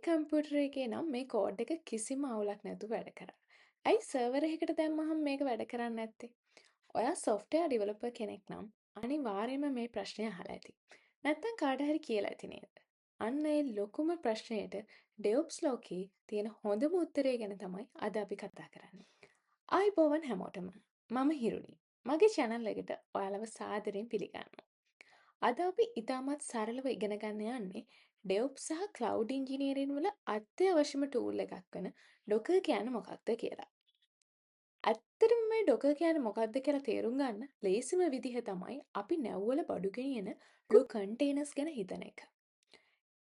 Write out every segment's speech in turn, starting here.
Computer එකේ නම් මේ කෝඩ් එක කිසිම අවුලක් නැතුව වැඩ කරා. ඇයි සර්වර් එකකට දැම්මහම මේක වැඩ කරන්නේ නැත්තේ? ඔයා සොෆ්ට්වෙයාර් ඩෙවලොපර් කෙනෙක් නම් අනිවාර්යයෙන්ම මේ ප්‍රශ්නය අහලා ඇති. නැත්තම් කාට හරි කියලා ඇති නේද? අන්න ඒ ලොකුම ප්‍රශ්නයට ඩෙවොප්ස් ලෝකේ තියෙන හොඳම උත්තරය ගැන තමයි අද අපි කතා කරන්නේ. ආයිබෝවන් හැමෝටම. මම හිරුනි. මගේ channel එකට ඔයාලව සාදරයෙන් පිළිගන්නවා. අද අපි ඉතාමත් සරලව ඉගෙන ගන්න යන්නේ DevOps සහ Cloud Engineering වල අත්‍යවශ්‍යම tool එකක් වෙන Docker කියන්නේ මොකක්ද කියලා. ඇත්තටම මේ Docker කියන්නේ මොකක්ද කියලා තේරුම් ගන්න ලේසිම විදිහ තමයි අපි නැව්වල බඩු ගෙනියන ලොකු containers ගැන හිතන එක.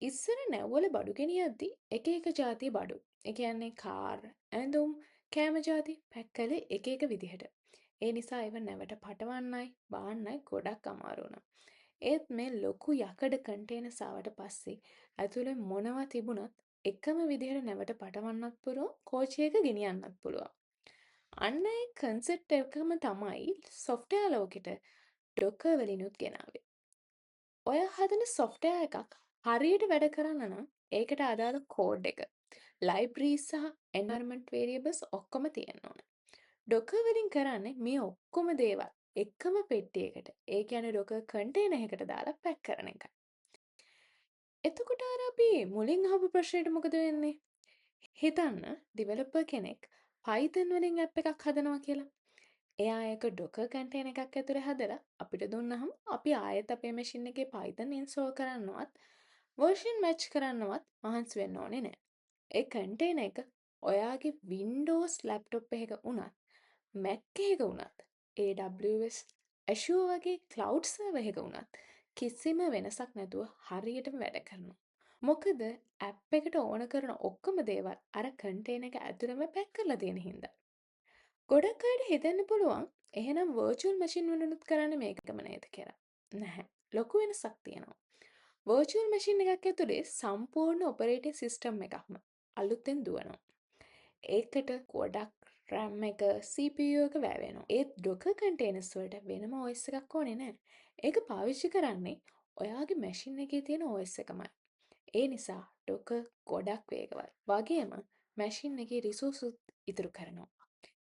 ඉස්සර නැව්වල බඩු ගෙනියද්දි එක එක જાතිය බඩු. ඒ කියන්නේ කාර්, ඇඳුම්, කෑම જાති පැක් කළේ එක එක විදිහට. ඒ නිසා ඒව නැවට පටවන්නයි, බාන්නයි ගොඩක් අමාරු වුණා. ඒත් මේ ලොකු යකඩ කන්ටේනර්ස් ආවට පස්සේ ඇතුලේ මොනවා තිබුණත් එකම විදිහට නැවට පටවන්නත් පුළුවන්, කෝච්චියක ගෙනියන්නත් පුළුවන්. අන්න ඒ කන්සෙප්ට් එකම තමයි සොෆ්ට්වෙයාර් ලෝකෙට ඩොකර් වලිනුත් ගෙනාවේ. ඔය හදන සොෆ්ට්වෙයාර් එකක් හරියට වැඩ කරන්න නම් ඒකට අදාළ කෝඩ් එක, ලයිබ්‍රරීස් සහ එන්වයරන්මන්ට් වේරියබල්ස් ඔක්කොම තියෙන්න ඕන. ඩොකර් වලින් කරන්නේ මේ ඔක්කොම දේවල් එකම පෙට්ටියකට, ඒ කියන්නේ ඩොකර් කන්ටේනර් එකකට දාලා පැක් කරන එකයි. එතකොට අර අපි මුලින් අහපු ප්‍රශ්නෙට මොකද වෙන්නේ? හිතන්න ඩිවෙලොපර් කෙනෙක් Python වලින් ඇප් එකක් හදනවා කියලා. එයා ඒක ඩොකර් කන්ටේනර් එකක් ඇතුලේ හදලා අපිට දුන්නහම අපි ආයෙත් අපේ මැෂින් එකේ Python ඉන්ස්ටෝල් කරන්නවත් version match කරන්නවත් මහන්සි වෙන්න ඕනේ නැහැ. ඒ කන්ටේනර් එක ඔයාගේ Windows laptop එකක වුණත් Mac එකක වුණත් AWS Azure වගේ cloud server එකක වුණත් කිසිම වෙනසක් නැතුව හරියටම වැඩ කරනවා. මොකද ඇප් එකට ඕන කරන ඔක්කොම දේවල් අර කන්ටේනර් එක ඇතුළෙම පැක් කරලා තියෙන හින්දා. ගොඩක් අයට හිතෙන්න පුළුවන් එහෙනම් virtual machine වලිනුත් කරන්නේ මේකම නේද කියලා. නැහැ. ලොකු වෙනසක් තියෙනවා. virtual machine එකක් ඇතුලේ සම්පූර්ණ operating system එකක්ම අලුතෙන් දුවනවා. ඒකට ගොඩක් RAM එක CPU එක වැය වෙනවා. ඒත් Docker containers වලට වෙනම OS එකක් ඕනේ නැහැ. ඒක පාවිච්චි කරන්නේ ඔයාගේ මැෂින් එකේ තියෙන OS එකමයි. ඒ නිසා Docker ගොඩක් වේගවත්. වගේම මැෂින් එකේ රිසෝසුත් ඉතුරු කරනවා.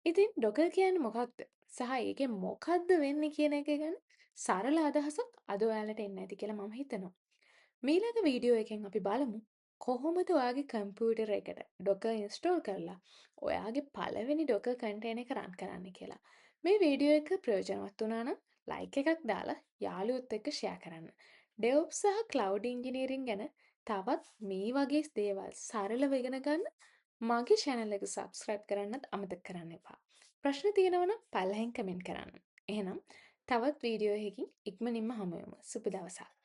ඉතින් Docker කියන්නේ මොකක්ද? සහ ඒකෙන් මොකක්ද වෙන්නේ කියන එක ගැන සරල අදහසක් අද ඔයාලට එන්න ඇති කියලා මම හිතනවා. මීළඟ වීඩියෝ එකෙන් අපි බලමු කොහොමද ඔයාගේ කම්පියුටර් එකට ඩොකර් ඉන්ස්ටෝල් කරලා ඔයාගේ පළවෙනි ඩොකර් කන්ටේනර් එක රන් කරන්න කියලා. මේ වීඩියෝ එක ප්‍රයෝජනවත් වුණා නම් ලයික් එකක් දාලා යාළුවොත් එක්ක ෂෙයා කරන්න. DevOps සහ Cloud Engineering ගැන තවත් මේ වගේ දේවල් සරලව ඉගෙන ගන්න මගේ channel එක subscribe කරන්නත් අමතක කරන්න එපා. ප්‍රශ්න තියෙනවා නම් පල්ලෙහෙන් කමෙන්ට් කරන්න. එහෙනම් තවත් වීඩියෝ එකකින් ඉක්මනින්ම හමු වෙමු. සුබ දවසක්.